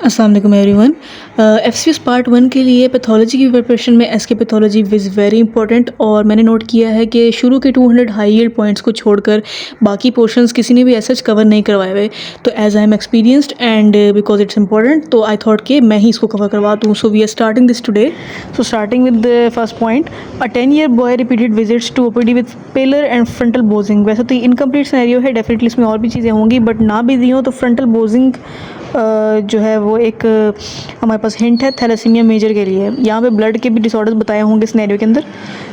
अस्सलाम वालेकुम everyone. FCS part 1 के लिए पैथोलॉजी की प्रिपरेशन में S K pathology is very important और मैंने नोट किया है कि शुरू के 200 हाई यील्ड पॉइंट्स को छोड़कर बाकी पोर्शंस किसी ने भी ऐसा कवर नहीं करवाए हुए। तो as I am experienced and because it's important, तो आई थॉट कि मैं ही इसको कवर करवा दूँ। So we are starting this today. So starting with the first point, a 10-year boy repeated visits to OPD with pallor and frontal bossing. वैसे तो incomplete scenario है, definitely इसमें और भी चीज़ें होंगी, बट ना भी दी हो तो फ्रंटल बोजिंग जो है वो एक हमारे पास हिंट है थैलेसीमिया मेजर के लिए। यहाँ पे ब्लड के भी डिसऑर्डर्स बताए होंगे सिनेरियो के अंदर।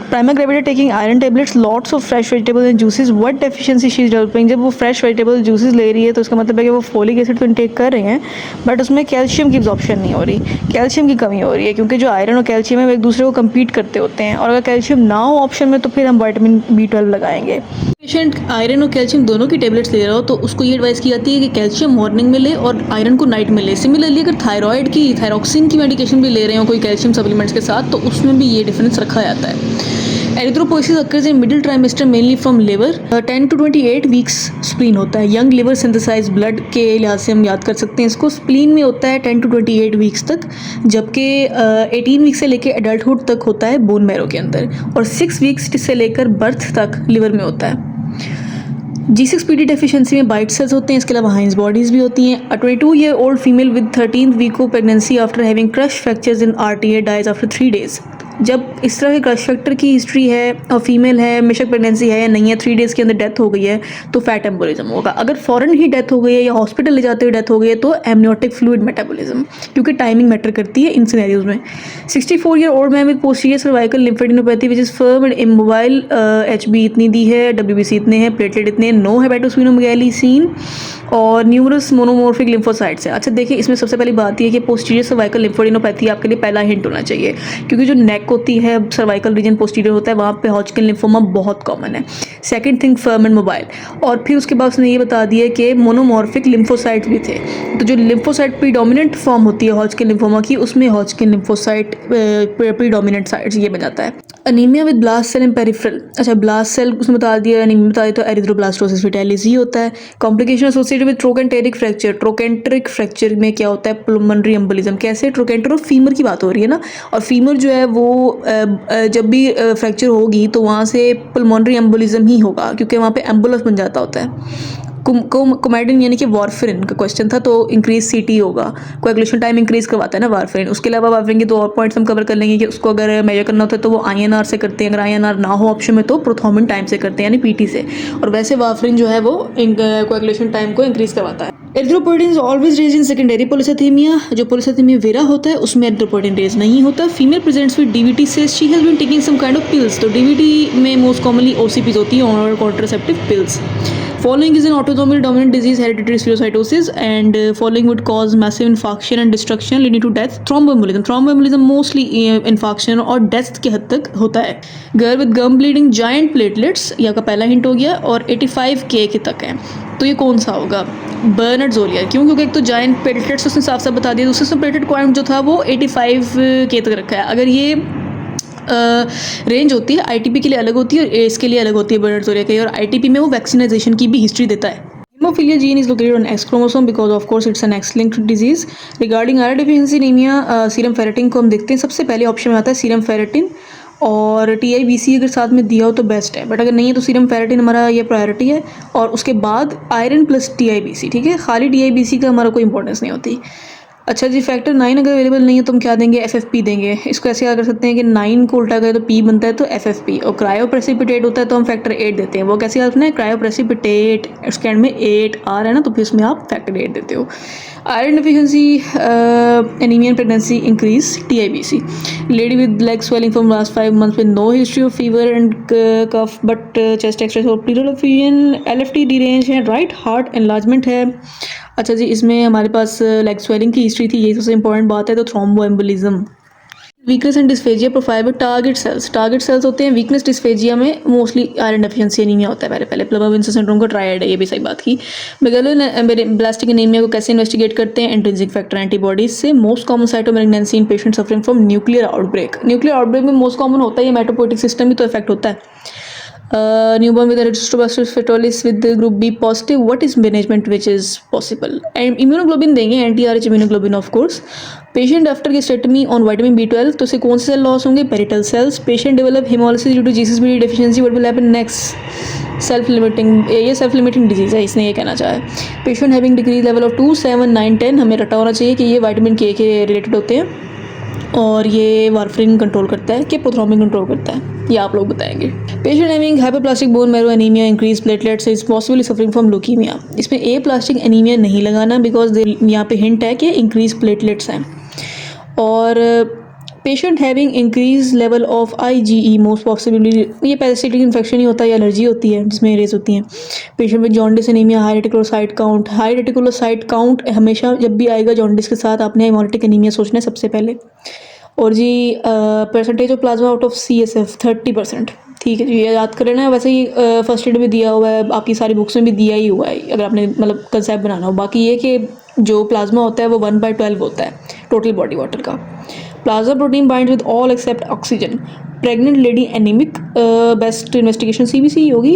Primer gravity taking iron tablets, lots of fresh vegetables and juices, what deficiency she is developing. जब वो फ्रेश वेजिटेबल जूसेस ले रही है तो उसका मतलब है कि वो फोलिक एसिड तो इनटेक कर रहे हैं, बट उसमें कैल्शियम की एब्जॉर्प्शन नहीं हो रही, कैल्शियम की कमी हो रही है, क्योंकि जो आयरन और कैल्शियम है वो एक दूसरे को कम्पीट करते होते हैं। और अगर कैल्शियम ना हो ऑप्शन में तो फिर हम विटामिन B12 लगाएंगे। पेशेंट आयरन और कैल्शियम दोनों की टेबलेट्स ले रहा हो तो उसको ये एडवाइस की जाती है कि कैल्शियम मॉर्निंग में ले और आयरन को नाइट में ले। सिमिलरली अगर थायराइड की थायरोक्सिन की मेडिकेशन भी ले रहे हो कोई कैल्शियम सप्लीमेंट्स के साथ, तो उसमें भी ये डिफरेंस रखा जाता है। Erythropoiesis occurs in middle trimester mainly from liver. 10 to 28 weeks spleen होता है। यंग लिवर सिंथेसाइज ब्लड के लिहाज से हम याद कर सकते हैं इसको। स्प्लीन में होता है 10 to 28 वीक्स तक, जबकि 18 वीक्स से लेकर एडल्टहुड तक होता है बोन मैरो के अंदर, और 6 वीक्स से लेकर बर्थ तक लिवर में होता है। G6PD डेफिशिएंसी में बाइट सेल्स होते हैं, इसके अलावा हाइंस बॉडीज़ भी होती हैं। 22-year old female with 13th week of pregnancy after having crush fractures in RTA dies after 3 days। जब इस तरह के क्रश फैक्टर की हिस्ट्री है और फीमेल है, बेशक प्रेगनेंसी है या नहीं है, 3 days के अंदर डेथ हो गई है तो फैट एम्बोलिज्म होगा। अगर फॉरन ही डेथ हो गई है या हॉस्पिटल ले जाते हुए डेथ हो गई है तो एमनियोटिक फ्लूइड मेटाबॉलिज्म, क्योंकि टाइमिंग मैटर करती है इन सिनेरियोज में। 64-year old man with posterior cervical lymphadenopathy which is firm and immobile, HB इतनी दी है, WBC इतने हैं, प्लेटलेट इतने, नो हेपेटोस्फिनोमेगाली सीन और न्यूमरस मोनोमॉर्फिक लिम्फोसाइट्स है। अच्छा देखिए, इसमें सबसे पहली बात यह है कि पोस्टीरियर सर्वाइकल लिम्फेडिनोपैथी आपके लिए पहला हिंट होना चाहिए, क्योंकि जो नेक होती है, सर्वाइकल रीजन पोस्टीरियर होता है, वहाँ पे हॉजकिन लिम्फोमा बहुत कॉमन है। Second thing firm and mobile, और फिर उसके बाद उसने ये बता दिया कि मोनोमॉर्फिक लिम्फोसाइट्स भी थे। तो जो लिम्फोसाइट प्रीडोमिनेंट फॉर्म होती है हॉजकिन लिम्फोमा की, उसमें हॉजकिन लिम्फोसाइट प्रीडोमिनेंट साइट्स ये बन जाता है। Anaemia with blast cell and peripheral. अच्छा, ब्लास्ट सेल उसने बता दिया, अनीमिया बता दिया तो एरिथ्रोब्लास्टोसिस विटालिस ही होता है। Complication associated with trochanteric fracture. Trochanteric fracture में क्या होता है? Pulmonary embolism. कैसे? ट्रोकेंटर और फीमर की बात हो रही है ना, और फीमर जो है वो जब भी फ्रैक्चर होगी तो वहाँ से पुल्मोनरी एम्बोलिज्म ही होगा, क्योंकि वहाँ पे एम्बुलस बन जाता होता है। कोमैडिन यानी कि वारफेरिन का क्वेश्चन था, तो इंक्रीज सीटी होगा, कोएगुलेशन टाइम इंक्रीज करवाता है ना वारफेरिन। उसके अलावा वारफेरिन के 2 और पॉइंट्स हम कवर कर लेंगे कि उसको अगर मेजर करना होता है तो वो INR से करते हैं, अगर INR ना हो ऑप्शन में तो प्रोथ्रोम्बिन टाइम से करते हैं, यानी PT से। और वैसे वारफेरिन जो है वो कोएगुलेशन टाइम को इंक्रीज करवाता है। Erythropoietin always raise in secondary polycythaemia. जो पोलिसाथीमिया वेरा होता है उसमें एरिथ्रोपोइटिन रेज नहीं होता। फीमेल प्रेजेंट्स विद DVT से she has been taking some kind of pills. तो DVT में मोस्ट कॉमनली OCPs होती है, और contraceptive pills. Following is an autosomal dominant disease, hereditary spherocytosis, and following would cause massive infarction and destruction leading to death. Thromboembolism. Thromboembolism mostly infarction और death के हद तक होता है। Girl with gum bleeding, giant platelets, यह का पहला hint हो गया, और 85K के तक है। तो ये कौन सा होगा? बर्नर्ड ज़ोलिया। क्यों? क्योंकि एक तो जायंट प्लेटलेट्स उसने साफ साफ बता दिया, दूसरे प्लेटलेट काउंट जो था वो 85K तक रखा है। अगर ये रेंज होती है, ITP के लिए अलग होती है और एड्स के लिए अलग होती है बर्नर्ड ज़ोलिया की, और ITP में वो वैक्सीनाइजेशन की भी हिस्ट्री देता है। Hemophilia gene is located on X chromosome because of course it's an X-linked disease. Regarding iron deficiency anemia, serum ferritin को हम देखते हैं। सबसे पहले ऑप्शन में आता है सीरम फेरेटिन, और TIBC अगर साथ में दिया हो तो बेस्ट है, बट अगर नहीं है तो सीरम फेरेटिन हमारा ये प्रायोरिटी है, और उसके बाद आयरन प्लस TIBC। ठीक है, खाली TIBC का हमारा कोई इंपॉर्टेंस नहीं होती। अच्छा जी, फैक्टर 9 अगर अवेलेबल नहीं है तो हम क्या देंगे? FFP देंगे। इसको ऐसे याद कर सकते हैं कि 9 को उल्टा करें तो P बनता है, तो FFP। और क्रायो प्रेसिपिटेट होता है तो हम फैक्टर 8 देते हैं। वो कैसे याद रखना है? क्रायो प्रेसिपिटेट, उसके एंड में 8 R है ना, तो फिर उसमें आप फैक्टर 8 देते हो। Iron deficiency anaemia pregnancy increase TIBC। Lady with leg swelling from last 5 months with no history of fever and cough but chest x-rays और प्लूरल एफिशिएंट, LFT डीरेंज है, राइट हार्ट एनलार्जमेंट है। अच्छा जी, इसमें हमारे पास लेग स्वेलिंग की history थी, ये सबसे इंपॉर्टेंट बात है। तो thromboembolism. Weakness and dysphagia profile में टारगेट सेल्स होते हैं। वीकनेस डिस्फेजिया में मोस्टली आयरन डेफिशिएंसी एनीमिया होता है। पहले प्लबा-विंसर सिंड्रोम का ट्रायड है, ये भी सही बात की। मेगालोब्लास्टिक एनीमिया को कैसे इन्वेस्टिगेट करते हैं? इंट्रिंसिक फैक्टर एंटीबॉडीज से। Most common site of malignancy in patient suffering from nuclear outbreak. Nuclear outbreak में मोस्ट कॉमन होता है ये मेटापोइटिक सिस्टम भी तो इफेक्ट होता है। Newborn with erythroblastoma fetalis with the group B positive, what is management which is possible? And immunoglobulin देंगे, anti-RH immunoglobulin of course. Patient after gastrectomy on vitamin B12, तो उसे कौन से सेल लॉस होंगे? Parietal cells. Patient develop hemolysis due to GCSBD deficiency, what will happen next? Self limiting, ये self limiting disease है, इसने ये कहना चाहा है. Patient having decrease level of 2, 7, 9, 10, हमें रटा होना चाहिए कि ये विटामिन के रिलेटेड होते हैं और ये वारफरिन कंट्रोल करता है कि प्रोथ्रोम्बिन कंट्रोल करता है, ये आप लोग बताएंगे. Patient having hypoplastic bone marrow anaemia increase platelets is possibly suffering from leukaemia. इसमें ए प्लास्टिक एनीमिया नहीं लगाना बिकॉज यहाँ पे हिंट है कि इंक्रीज प्लेटलेट्स हैं. और patient having increase level of IgE most possibly ये पैरासिटिक इन्फेक्शन ही होता है या एलर्जी होती है जिसमें रेज होती हैं. Patient with jaundice anaemia, high reticulocyte count हमेशा जब भी आएगा जॉन्डिस के साथ आपने हेमोलिटिक एनीमिया सोचना है सबसे पहले. और जी percentage of plasma out of CSF 30%. ठीक है जी, ये याद कर लेना है. वैसे ही फर्स्ट एड में दिया हुआ है, आपकी सारी बुक्स में भी दिया ही हुआ है अगर आपने मतलब कंसेप्ट बनाना हो. बाकी ये कि जो प्लाज्मा होता है वो 1/12 होता है टोटल बॉडी वाटर का. Plasma protein bind with all except oxygen. Pregnant lady anaemic, best investigation CBC होगी.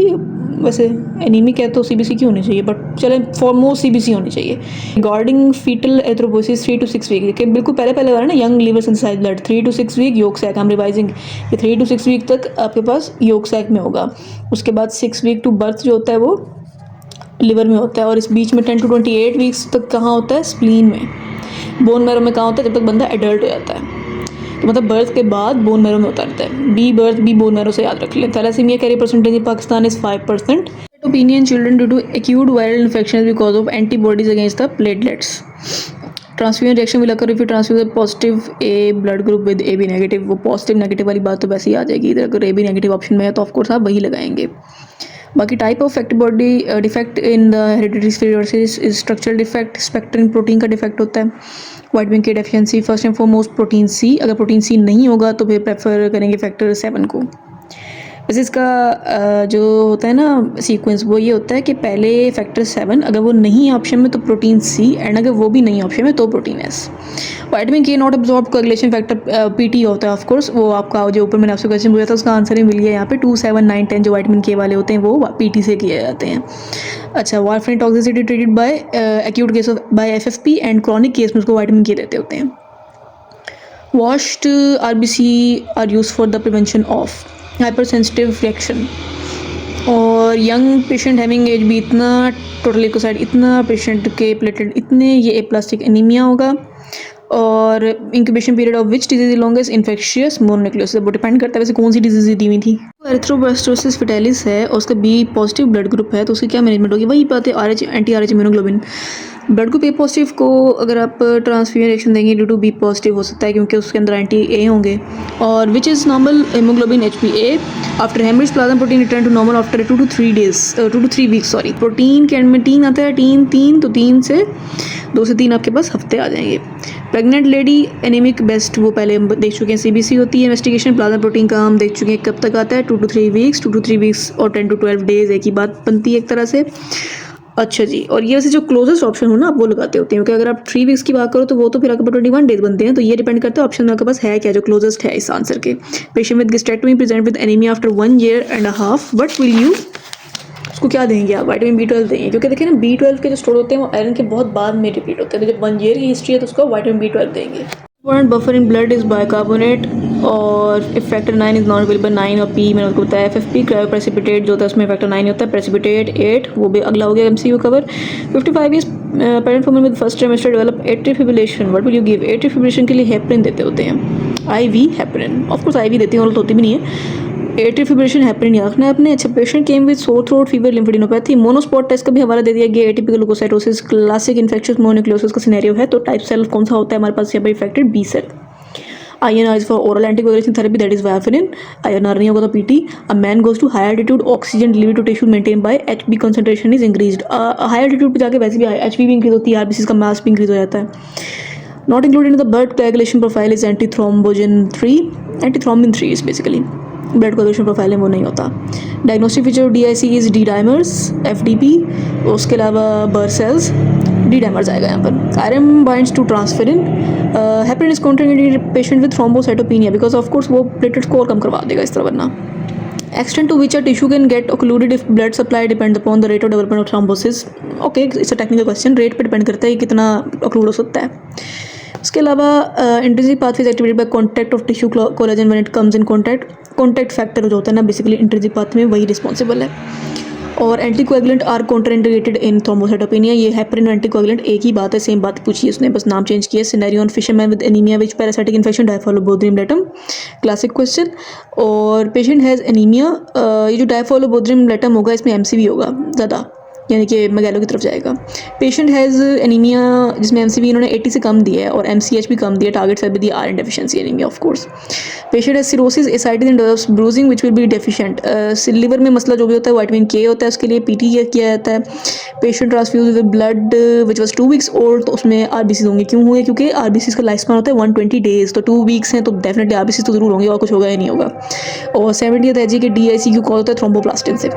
वैसे एनीमिक है तो CBC की होनी चाहिए, बट चले फॉरमोस्ट CBC होनी चाहिए. Regarding fetal erythropoiesis 3 to 6 week, कि बिल्कुल पहले वाला ना young liver synthesize blood 3 to 6 week yolk sac. हम रिवाइजिंग कि 3 to 6 वीक तक आपके पास योग सैक में होगा. उसके बाद 6 वीक टू बर्थ जो होता है वो लिवर में होता है. और इस बीच में 10 to 28 वीक्स तक कहाँ होता है? स्प्लीन में. बोन मैरो में कहाँ होता है? जब तक बंदा एडल्ट हो जाता है. तो मतलब बर्थ के बाद बोन मैरो में उतरता है. B birth B bone marrow से याद रख लें. Thalassaemia carry percentage in Pakistan is 5%. Opinion children due to acute viral infection because of antibodies against the platelets. Transfusion reaction will occur if you transfuse positive A blood group with AB negative. वो positive negative वाली बात तो वैसे ही आ जाएगी. इधर अगर AB negative option में है तो ऑफकोर्स आप वही लगाएंगे. बाकी type of fact body defect in the hereditary sclerosis is structural defect. Spectrin protein का डिफेक्ट होता है. विटामिन के deficiency first and foremost protein C. अगर प्रोटीन C नहीं होगा तो फिर प्रेफर करेंगे फैक्टर 7 को. वैसे इसका जो होता है ना सीक्वेंस वो ये होता है कि पहले फैक्टर 7, अगर वो नहीं है ऑप्शन में तो प्रोटीन C, एंड अगर वो भी नहीं है ऑप्शन में तो प्रोटीन S. विटामिन के not absorb coagulation factor PT होता है ऑफकोर्स. वो आपका जो ऊपर मैंने आपसे क्वेश्चन पूछा था उसका आंसर ही मिल गया यहाँ पे. 2, 7, 9, 10 जो विटामिन के वाले होते हैं वो PT से किए जाते हैं. अच्छा, warfarin toxicity treated by acute case of by FFP and chronic case में उसको विटामिन के देते होते हैं. Washed RBC are use for the prevention of hyper sensitive reaction. और यंग पेशेंट हैविंग एज भी इतना, टोटल ल्यूकोसाइट इतना, patient के प्लेटलेट इतने, ये एप्लास्टिक एनीमिया होगा. और incubation period of which disease longest? Infectious mononucleosis. वो डिपेंड करता है वैसे कौन सी डिजीज दी हुई थी. एरिथ्रोब्लास्टोसिस फेटालिस है और उसका B पॉजिटिव ब्लड ग्रुप है तो उसकी क्या मैनेजमेंट होगी? वही बात है, RH एंटी-RH immunoglobulin. Blood group A positive को अगर आप ट्रांसफ्यूजन रिएक्शन देंगे ड्यू टू B पॉजिटिव हो सकता है क्योंकि उसके अंदर एंटी-A होंगे. और which is normal haemoglobin HbA. After haemorrhage plasma protein return to normal after 2 to 3 weeks. Sorry, protein के एंड में 3 आता है. 3 तो 2 से 3 आपके पास हफ्ते आ जाएंगे. प्रेग्नेंट लेडी एनीमिक बेस्ट वो पहले हम देख चुके हैं, CBC होती है इन्वेस्टिगेशन. प्लाज्मा प्रोटीन का हम देख चुके हैं कब तक आता है? 2 to 3 वीक्स और 10 to 12 डेज. एक ही बात बनती है एक तरह से. अच्छा जी, और ये वैसे जो क्लोजेस्ट ऑप्शन हो ना आप वो लगाते होते हैं, क्योंकि अगर आप 3 वीक्स की बात करो तो वो तो फिर आपके पास 21 डेज बनते हैं. तो ये डिपेंड करता है ऑप्शन आपके पास है क्या जो क्लोजेस्ट है इस आंसर के. Patient with gastrectomy present with anaemia after 1 year and a half. What will you, उसको क्या देंगे आप? विटामिन B12 देंगे, क्योंकि देखिए ना B12 के जो स्टोर होते हैं वो आयरन के बहुत बाद में रिपीट होते हैं. तो जब 1 year की हिस्ट्री है तो उसको विटामिन B12 देंगे. Important buffer in blood is bicarbonate. और if factor 9 is not available, 9 और P मैंने उसको बताया. FFP cryoprecipitate जो होता है उसमें factor 9 होता है. precipitate 8, वो भी अगला हो गया MCU cover. 55 years parent woman with first trimester develop atrial fibrillation. What will you give? atrial fibrillation के लिए हेपरिन देते होते हैं. IV हेपरिन, ऑफकोर्स IV देती हैं और तो होती भी नहीं है. एट्रियल फिब्रिलेशन हेपरिन याद रखना है आपने. अच्छा, patient came with sore throat fever lymphadenopathy. Monospot test का भी हवाला दे दिया गया. Atypical leukocytosis classic infectious mononucleosis का सिनेरियो है. तो टाइप सेल कौन सा होता है हमारे पास यहाँ पर affected? B cell. INR is for oral anticoagulation therapy, that is warfarin. INR नहीं होगा तो PT. A man goes to high altitude, oxygen delivery to tissue maintained by HB concentration is increased. High altitude पे जाके वैसे भी HB भी increase होती है, RBCs का मास भी इंक्रीज हो जाता है. Not included in the blood coagulation profile is antithrombogen 3. Antithrombin 3 is basically blood coagulation profile में वो नहीं होता. Diagnostic feature DIC is D dimers FDP. उसके अलावा बर सेल्स D डाइमर्स आएगा यहाँ पर. Iron binds to transferrin. Heparin is contraindicated patient with thrombocytopenia because of course वो प्लेटलेट्स को और कम करवा देगा इस तरह. वरना extent to which a tissue can get occluded if blood supply depends upon the rate of development of thrombosis. Okay, it's a technical question. Rate पे depend करता है कितना occlude हो सकता है. उसके अलावा intrinsic pathway is activated by contact of tissue collagen when it comes in contact factor जो होता है ना बेसिकली इंट्रिंसिक पाथवे में वही रिस्पॉन्सिबल है. और anticoagulant are contraindicated in thrombocytopenia. ये हेपरिन एंटीकोएगुलेंट एक ही बात है, सेम बात पूछी है उसने, बस नाम चेंज किया. Scenario on fisherman with anaemia which parasitic infection Diphyllobothrium latum, classic question. और पेशेंट हैज़ एनीमिया. ये जो डायफॉलोबोथ्रियम लेटम होगा इसमें एमसीवी होगा ज़्यादा, यानी कि मैगैलो की तरफ जाएगा. पेशेंट हैज़ एनीमिया जिसमें एमसीवी इन्होंने 80 से कम दिया है और एमसीएच भी कम दिया. टारगेट सेल भी दिया iron deficiency anaemia of course. Patient has cirrhosis ascites and develops bruising which will be deficient. Liver में मसला जो भी होता है विटामिन के होता है, उसके लिए पीटी किया जाता है. Patient transfuse with blood which was 2 weeks old, तो उसमें आरबीसी होंगे. क्यों हुए? क्योंकि आरबीसी का लाइफ स्पैन होता है 120 डेज़, तो 2 वीक्स हैं तो डेफिनेटली आरबीसी तो जरूर होंगे और कुछ होगा ही नहीं होगा. और 70th एजी के DICU कॉल होता है थ्रोम्बोप्लास्टिन से.